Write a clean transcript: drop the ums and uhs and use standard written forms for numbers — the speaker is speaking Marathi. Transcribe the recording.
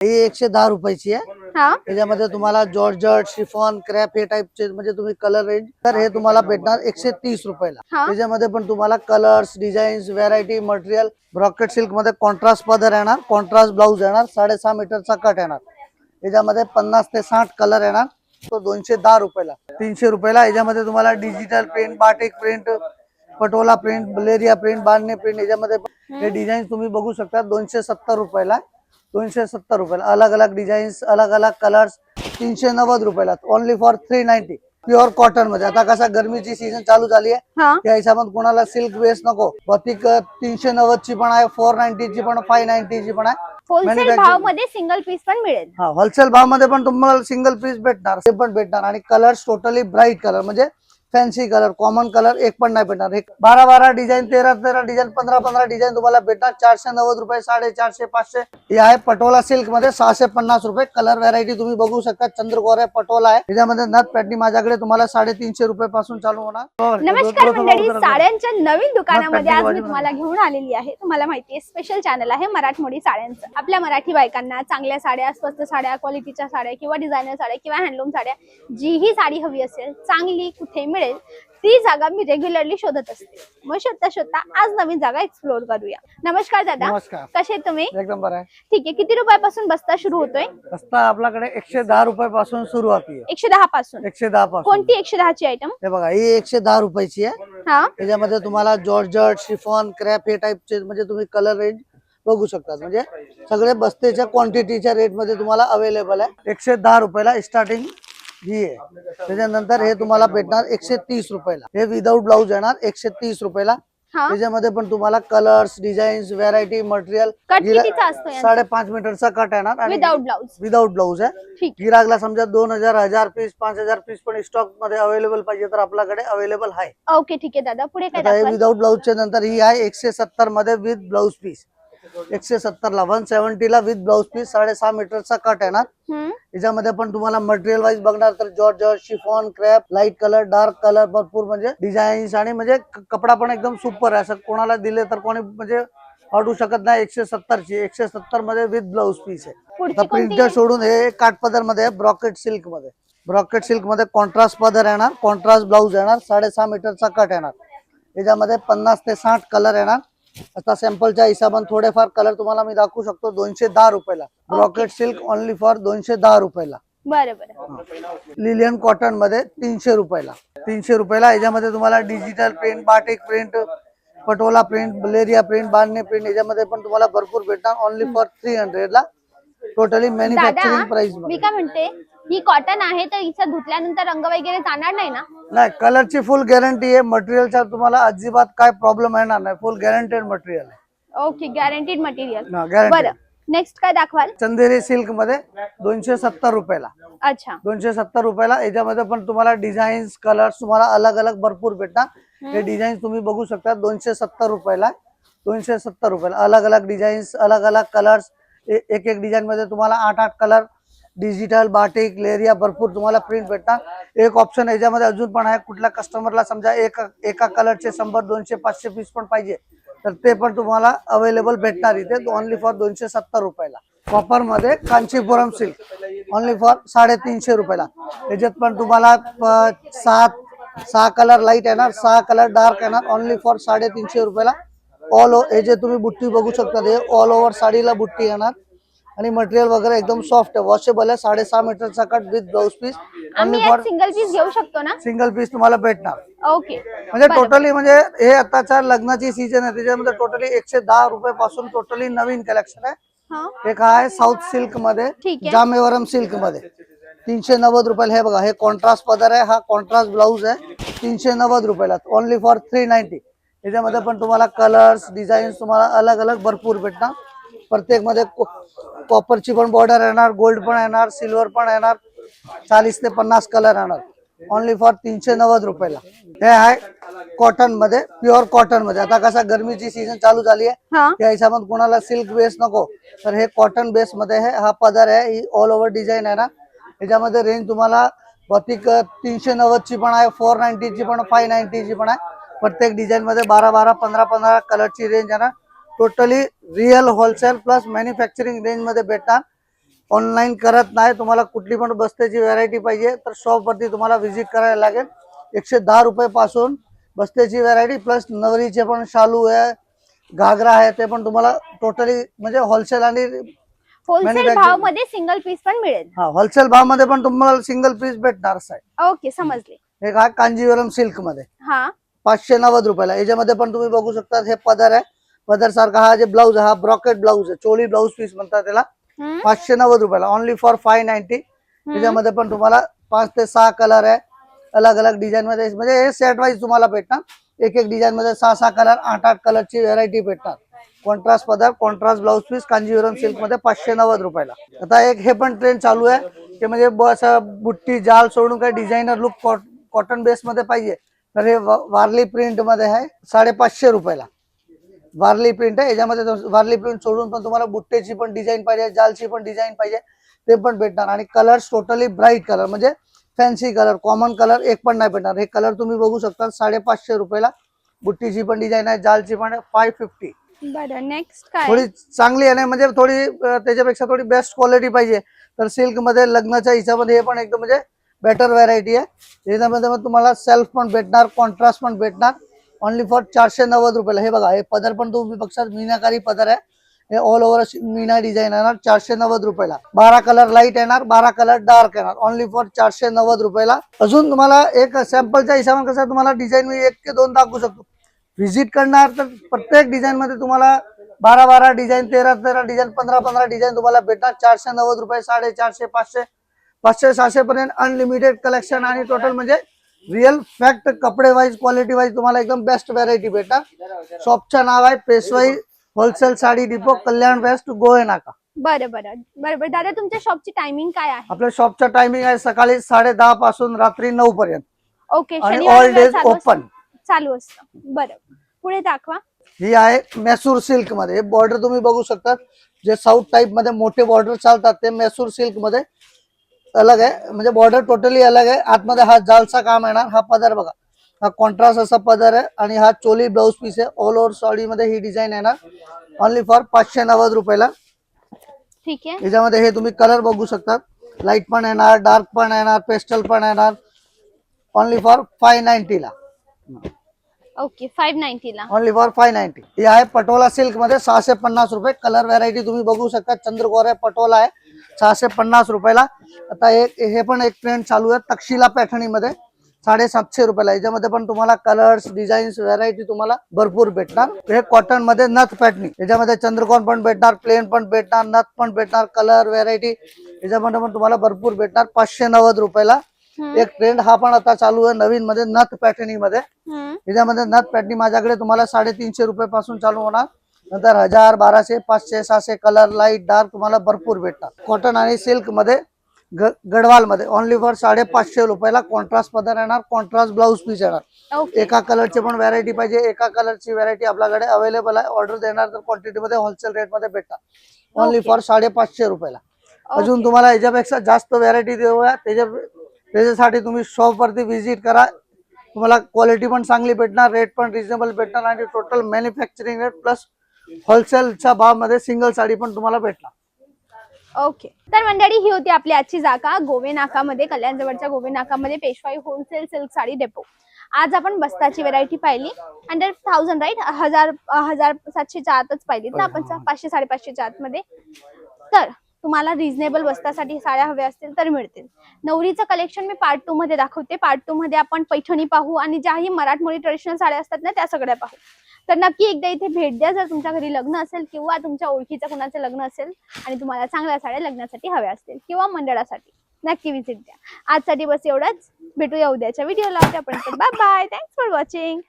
ही 110 रुपयाची आहे। हा त्याच्यामध्ये तुम्हाला जॉर्जट, शिफॉन, क्रॅप हे टाइपचे म्हणजे तुम्ही कलर रेंज तर हे तुम्हाला भेटणार 130 रुपयाला। हा त्याच्यामध्ये पण तुम्हाला colours, designs, variety, material, brocade silk मध्ये कॉन्ट्रास्ट पदर येणार, कॉन्ट्रास्ट ब्लाउज येणार, 6.5 मीटरचा कट येणार। याच्यामध्ये 50 ते 60 कलर येणार, तो 210 रुपयाला। 300 रुपयाला याच्यामध्ये तुम्हाला digital print, batik print, patola print, बलेरिया प्रिंट, बांधणी प्रिंट याच्यामध्ये हे डिझाईन तुम्ही बघू शकता। 270 रुपयाला, 270 रुपयाला अलग अलग डिझाईन्स, अलग अलग कलर्स। 390 रुपयाला ओनली फॉर 390 प्युअर कॉटन मध्ये। आता कसा गरमीची सीझन चालू झाली आहे, हा त्या हिशोबात कोणाला सिल्क बेस नको, बतिक 390 ची पण आहे, 490 ची पण, 590 ची पण आहे। होलसेल भाव मध्ये सिंगल पीस पण मिळेल। हा, होलसेल भाव मध्ये पण तुम्हाला सिंगल पीस भेटणार, ते पण भेटणार। आणि कलर्स टोटली ब्राईट कलर म्हणजे फॅन्सी कलर, कॉमन कलर एक पण नाही भेटणार। 12 डिझाईन, 13 डिझाईन, 15 डिझाईन तुम्हाला भेटणार। 490 रुपये, 450, 500 हे आहे। पटोला सिल्क मध्ये 650 रुपये। कलर व्हरायटी तुम्ही बघू शकता, चंद्रकोर पटोला आहे, त्याच्यामध्ये नथ पॅटर्न माझ्याकडे तुम्हाला 350 रुपये पासून चालू होणार। नमस्कार मंडळी, साड्यांच्या नवीन दुकानामध्ये आज मी तुम्हाला घेऊन आलेली आहे। तुम्हाला माहिती आहे स्पेशल चॅनल आहे मराठमोळी साड्यांचं। आपल्या मराठी बायकांना चांगल्या साड्या, स्वस्त साड्या, क्वालिटीच्या साड्या किंवा डिझायनर साड्या किंवा हँडलूम साड्या, जी ही साडी हवी असेल चांगली कुठे मिळेल ती जागा मी रेग्युलरली शोधत असते। मग शोधता शोधता आज नवीन जागा एक्सप्लोर करूया। नमस्कार दादा, नमस्कार, कसे तुम्ही? एकदम बरं आहे। ठीक आहे, किती रुपयापासून बस्ता सुरू होतोय? बस्ता आपल्याकडे 110 रुपये पासून सुरुवात आहे। 110 पासून? 110 पासून। कोणती 110 ची आयटम? हे बघा, ही 110 रुपयाची आहे। हा, त्याच्यामध्ये तुम्हाला जॉर्जट, शिफॉन, क्रॅप हे टाइपचे म्हणजे तुम्ही कलर रेंज बघू शकता। म्हणजे सगळे बस्तेच्या क्वांटिटीच्या रेट मध्ये तुम्हाला अवेलेबल आहे। 110 रुपयाला स्टार्टिंग ही आहे। त्याच्यानंतर हे तुम्हाला भेटणार 130 रुपयाला। हे विदाऊट ब्लाउज येणार 130 रुपयाला। हा, त्याच्यामध्ये पण तुम्हाला colours, designs, variety, material. Cut कितीचा असतो यांचा? 5.5 मीटरचा कट येणार आणि विदाऊट ब्लाउज? विदाऊट ब्लाउज आहे। ठीक, गिराकला समजा 2000, 1000 पीस, 5000 पीस पण स्टॉक मध्ये अवेलेबल पाहिजे तर आपल्याकडे अवेलेबल आहे। ओके ठीक आहे दादा, पुढे काय आता हे दाखवाल? विदाऊट ब्लाउजच्या नंतर ही आहे 170 मध्ये विथ ब्लाउज पीस। 170 ला 170 ला विथ ब्लाउज पीस, 6.5 मीटरचा कट येणार। याच्यामध्ये पण तुम्हाला मटेरियल वाईज बघणार तर georgette, chiffon, crepe, light colour, dark colour, भरपूर म्हणजे डिझाईन्स आणि म्हणजे कपडा पण एकदम सुपर आहे। असं कोणाला दिले तर कोणी म्हणजे वाटू शकत नाही। 170 ची, 170 मध्ये विथ ब्लाउज पीस आहे। पुढची कोणती प्रिंटर सोडून हे काठपदर मध्ये आहे, ब्रॉकेट सिल्क मध्ये। ब्रॉकेट सिल्क मध्ये कॉन्ट्रास्ट पदर येणार, कॉन्ट्रास्ट ब्लाउज येणार, 6.5 मीटरचा कट येणार। याच्यामध्ये 50 ते 60 कलर येणार। आता सॅम्पलच्या हिशोबाने थोडेफार कलर तुम्हाला मी दाखवू शकतो। 210 रुपयाला ब्रॉकेट सिल्क ओनली फॉर 210 रुपयाला। बरं बरं, लिलियन कॉटन मध्ये 300 रुपयाला। 300 रुपयाला याच्यामध्ये तुम्हाला digital print, batik print, patola print, बलेरिया प्रिंट, बांधणी प्रिंट याच्यामध्ये पण तुम्हाला भरपूर भेटणार। ओनली फॉर 300 ला टोटली मॅन्युफॅक्चरिंग प्राइस मी मध्ये। काय म्हणते, ही कॉटन आहे तर हिचं धुतल्यानंतर रंग वगैरे जाणार नाही ना? नाही, कलरची फुल गॅरंटी आहे। मटेरियलचा तुम्हाला अजिबात काय प्रॉब्लेम येणार नाही, फुल गॅरंटेड मटेरियल आहे। Okay, guaranteed material. guaranteed. बरं, नेक्स्ट काय दाखवाल? चंदेरी सिल्क मध्ये 270 रुपयाला। अच्छा, 270 रुपयाला याच्यामध्ये पण तुम्हाला डिझाईन्स, कलर्स तुम्हाला अलग अलग भरपूर भेटणार। हे डिझाईन्स तुम्ही बघू शकता 270 रुपयाला। 270 रुपयाला अलग अलग डिझाईन्स, अलग अलग कलर्स। एक एक डिझाईन मध्ये तुम्हाला 8 कलर, डिजिटल, बाटिक, लेरिया भरपूर तुम्हाला प्रिंट भेटणार। एक ऑप्शन याच्यामध्ये अजून पण आहे, कुठल्या कस्टमरला समजा एका कलरचे 100, 200, 500 पीस पण पाहिजे तर ते पण तुम्हाला अवेलेबल भेटणार इथे ओनली फॉर 270 रुपयाला। कॉपर मध्ये कांचीपुरम सिल्क ओनली फॉर 350 रुपयाला। याच्यात पण तुम्हाला 6 कलर लाईट येणार, 6 कलर डार्क येणार, ओनली फॉर 350 रुपयाला। ऑल हे जे तुम्ही बुट्टी बघू शकता ते ऑल ओव्हर साडीला बुट्टी येणार आणि मटेरियल वगैरे एकदम सॉफ्ट आहे, वॉशेबल आहे। 6.5 मीटरचा कट विथ ब्लाउज पीस आम्ही ओनली फॉर सिंगल पीस घेऊ शकतो ना? सिंगल पीस तुम्हाला भेटणार। ओके, म्हणजे टोटली म्हणजे हे आताच्या लग्नाची सीजन आहे त्याच्यामध्ये टोटली 110 रुपये पासून टोटली नवीन कलेक्शन आहे। हा, एक आहे साऊथ सिल्क मध्ये, ठीक आहे। जामेवरम सिल्क मध्ये 390 रुपयाला। हे बघा, हे कॉन्ट्रास्ट पदर आहे, हा कॉन्ट्रास्ट ब्लाउज आहे। 390 रुपयाला ओनली फॉर 390। याच्यामध्ये पण तुम्हाला कलर्स, डिझाईन्स तुम्हाला अलग अलग भरपूर भेटणार। प्रत्येक मध्ये कॉपरची पण बॉर्डर येणार, गोल्ड पण येणार, सिल्वर पण येणार, 40 ते 50 कलर येणार। ओनली फॉर 390 रुपयाला। हे आहे कॉटन मध्ये, प्युअर कॉटन मध्ये। आता कसा गरमीची सीझन चालू झाली आहे, हा, त्या हिशोबात कोणाला सिल्क बेस नको तर हे कॉटन बेस मध्ये आहे। हा पदर आहे, ही ऑल ओव्हर डिझाईन आहे ना। याच्यामध्ये रेंज तुम्हाला बतिक 390 ची पण आहे, 490 ची पण, 590 ची पण आहे। प्रत्येक डिझाईन मध्ये 12, 15 कलरची रेंज आहे ना। Totally real wholesale plus manufacturing range मध्ये भेटणार। ऑनलाईन करत नाही, तुम्हाला कुठली पण बस्त्याची व्हरायटी पाहिजे तर शॉप वरती तुम्हाला व्हिजिट करायला लागेल. 110 रुपये पासून बस्त्याची व्हरायटी प्लस नवरीचे पण शालू आहे, घागरा आहे, ते पण तुम्हाला टोटली म्हणजे होलसेल आणि होलसेल भाव मध्ये सिंगल पीस पण मिळेल. हा, होलसेल भाव मध्ये पण तुम्हाला सिंगल पीस भेटणार आहे. ओके, समजले. हे काय कांजीवरम सिल्क मध्ये हा 590 रुपयाला. याच्यामध्ये पण तुम्ही बघू शकता हे पदर आहे, पदर सारखा हा जे ब्लाऊज, हा ब्रॉकेट ब्लाऊज आहे, चोळी ब्लाऊज पीस म्हणतात त्याला. 590 रुपयाला ओनली फॉर 590. त्याच्यामध्ये पण तुम्हाला 5 ते 6 कलर आहे, अलग अलग डिझाईन मध्ये, म्हणजे हे सेट वाईज तुम्हाला भेटणार. एक एक डिझाईन मध्ये 6 कलर, 8 कलरची व्हरायटी भेटणार. कॉन्ट्रास्ट पदर, contrast blouse piece Kanjeevaram silk मध्ये 590 रुपयाला. आता एक हे पण ट्रेंड चालू आहे की म्हणजे बस बुट्टी जाल सोडून काही डिझायनर लुक कॉटन बेस मध्ये पाहिजे तर हे वारली प्रिंट मध्ये आहे 550 रुपयाला. वारली प्रिंट आहे, याच्यामध्ये वारली प्रिंट सोडून पण तुम्हाला बुट्टेची पण डिझाईन पाहिजे, जालची पण डिझाईन पाहिजे ते पण भेटणार. आणि कलर्स टोटली ब्राईट कलर, म्हणजे फॅन्सी कलर, कॉमन कलर एक पण नाही भेटणार. हे कलर तुम्ही बघू शकता 550 रुपयाला. बुट्टीची पण डिझाईन आहे, जालची पण आहे 550. बरं, नेक्स्ट काय? थोडी चांगली आहे, म्हणजे थोडी त्याच्यापेक्षा थोडी बेस्ट क्वालिटी पाहिजे तर सिल्क मध्ये लग्नाच्या हिच्यामध्ये हे पण एकदम म्हणजे बेटर व्हरायटी आहे. याच्यामध्ये तुम्हाला सेल्फ पण भेटणार, कॉन्ट्रास्ट पण भेटणार. ओनली फॉर 490 रुपयाला. हे बघा, हे पदर पण तुम्ही बघता मीनाकारी पदर आहे, हे ऑल ओव्हर मीना डिझाईन येणार 490 रुपयाला. 12 कलर लाईट येणार, 12 कलर डार्क येणार, ओनली फॉर 490 रुपयाला. अजून तुम्हाला एक सॅम्पलच्या हिशोबाने कसं तुम्हाला डिझाईन मी 1 ते 2 दाखवू शकतो. व्हिजिट करणार तर प्रत्येक डिझाईन मध्ये तुम्हाला 12 डिझाईन, 13 डिझाईन, 15 डिझाईन तुम्हाला भेटणार. 490 रुपये, 450, 500, 500, 600 पर्यंत अनलिमिटेड कलेक्शन. आणि टोटल म्हणजे रिअल फॅक्ट कपडे वाईज, क्वालिटी वाईज तुम्हाला एकदम बेस्ट व्हरायटी भेटणार. शॉपचं नाव आहे पेशवाई होलसेल साडी डिपो, कल्याण वेस्ट, गोहे नाका. बरं बरं बरोबर. दादा, तुमच्या शॉपची टायमिंग काय आहे? आपल्या शॉपचा टायमिंग आहे सकाळी 10:30 पासून रात्री 9 पर्यंत. ओके, आणि ऑल डेज ओपन चालू असतं. बरं, पुढे दाखवा. ही आहे मैसूर सिल्क मध्ये. हे बॉर्डर तुम्ही बघू शकता, जे साऊथ टाइप मध्ये मोठे बॉर्डर चालतात ते मैसूर सिल्क मध्ये अलग आहे, म्हणजे बॉर्डर टोटली अलग आहे. आतमध्ये हा जालचा काम येणार. हा पदर बघा, हा कॉन्ट्रास्ट असा पदर आहे आणि हा चोली ब्लाऊज पीस आहे. ऑल ओव्हर साडी मध्ये ही डिझाईन येणार, ओनली फॉर 590 रुपयाला. ठीक आहे. याच्यामध्ये हे तुम्ही कलर बघू शकता, लाईट पण येणार, डार्क पण येणार, पेस्टल पण येणार, ओनली फॉर 590 ला. ओके, 590 ला. Only for 590. ही आहे पटोला सिल्क मध्ये 650 रुपये. कलर व्हरायटी तुम्ही बघू शकता, चंद्रकोर आहे, पटोला आहे, 650 रुपयाला. आता हे पण एक ट्रेंड चालू आहे तक्षशिला पॅटर्नी मध्ये 750 रुपयाला. याच्यामध्ये पण तुम्हाला कलर्स, डिझाईन्स, व्हरायटी तुम्हाला भरपूर भेटणार. हे कॉटन मध्ये नथ पॅटर्नी, याच्यामध्ये चंद्रकोर पण भेटणार, प्लेन पण भेटणार, नथ पण भेटणार, कलर व्हरायटी याच्यामध्ये पण तुम्हाला भरपूर भेटणार. 590 रुपयाला. एक ट्रेंड हा पण आता चालू आहे नवीन मध्ये, नथ पॅटर्नी मध्ये. याच्यामध्ये नथ पॅटर्नी माझ्याकडे तुम्हाला 350 रुपये पासून चालू होणार. नंतर 1000, 1200, 500, 600 कलर लाईट डार्क तुम्हाला भरपूर भेटतात. कॉटन आणि सिल्क मध्ये गडवाल मध्ये ओनली फॉर 550 रुपयाला. कॉन्ट्रास्ट पदर येणार, कॉन्ट्रास्ट ब्लाऊज पीस येणार. एका कलरची पण व्हरायटी पाहिजे, एका कलरची व्हरायटी आपल्याकडे अवेलेबल आहे. ऑर्डर देणार तर क्वांटिटी मध्ये होलसेल रेट मध्ये भेटतात, ओनली फॉर 550 रुपयाला. अजून तुम्हाला याच्यापेक्षा जास्त व्हरायटी देऊया, त्याच्यासाठी तुम्ही शॉप वरती व्हिजिट करा. तुम्हाला क्वालिटी पण चांगली भेटणार, रेट पण रिजनेबल भेटणार आणि टोटल मॅन्युफॅक्चरिंग रेट प्लस होलसेलच्या भावामध्ये सिंगल साडी पण तुम्हाला भेटणार. ओके, तर मंडळी ही होती आपली आजची जागा गोवे नाकामध्ये, कल्याण जवळच्या गोवे नाकामध्ये पेशवाई होलसेल सिल्क साडी डेपो. आज आपण बस्ताची व्हरायटी पाहिली, अंडर 1000 राईट, 1700च्या आतच पाहिली ना आपण, 500, 550च्या आतमध्ये. तर तुम्हाला रिझनेबल बस्तासाठी साड्या हव्या असतील तर मिळतील. नवरीचं कलेक्शन मी पार्ट 2 मध्ये दाखवते. पार्ट 2 मध्ये आपण पैठणी पाहू आणि ज्याही मराठमोळी ट्रेडिशनल साड्या असतात ना त्या सगळ्या पाहू. तर नक्की एकदा इथे भेट द्या जर तुमच्या घरी लग्न असेल किंवा तुमच्या ओळखीचं कुणाचं लग्न असेल आणि तुम्हाला चांगल्या साड्या लग्नासाठी हव्या असतील किंवा मंडळासाठी, नक्की विजिट द्या. आजसाठी बस एवढंच. भेटूया उद्याच्या व्हिडिओला. त्यापर्यंत bye bye. Thanks for watching.